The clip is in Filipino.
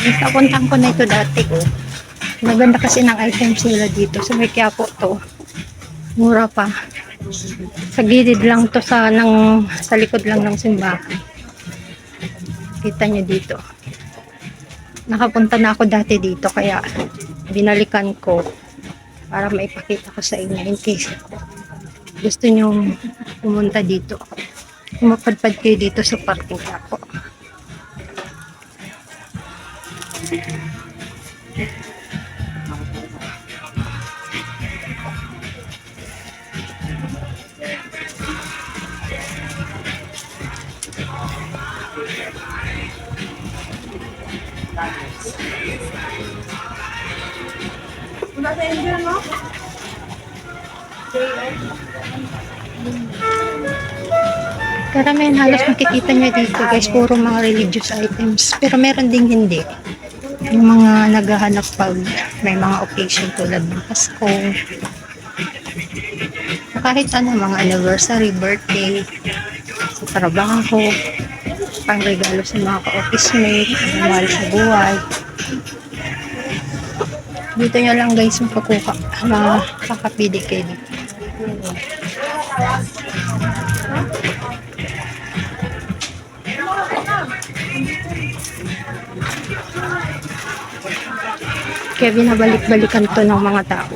Nakapuntahan ko na ito dati ko. Maganda kasi ng items nila dito. So may kaya po to. Mura pa. Sa gilid lang to sa likod lang ng simbahan. Kita nyo dito. Nakapunta na ako dati dito kaya binalikan ko para maipakita ko sa inyo in case gusto nyo pumunta dito. Mapadpad kayo dito sa parking ako. Karamihan halos makikita nyo dito guys, puro mga religious items. Pero meron ding hindi. Yung mga naghahanap pag may mga occasion tulad ng Pasko. Kahit ano, mga anniversary, birthday, sa trabaho, pang regalo sa mga ka-office mate, mahal sa buhay. Dito nyo lang guys makakuha, makakapili kayo dito. Kaya binabalik-balikan to ng mga tao.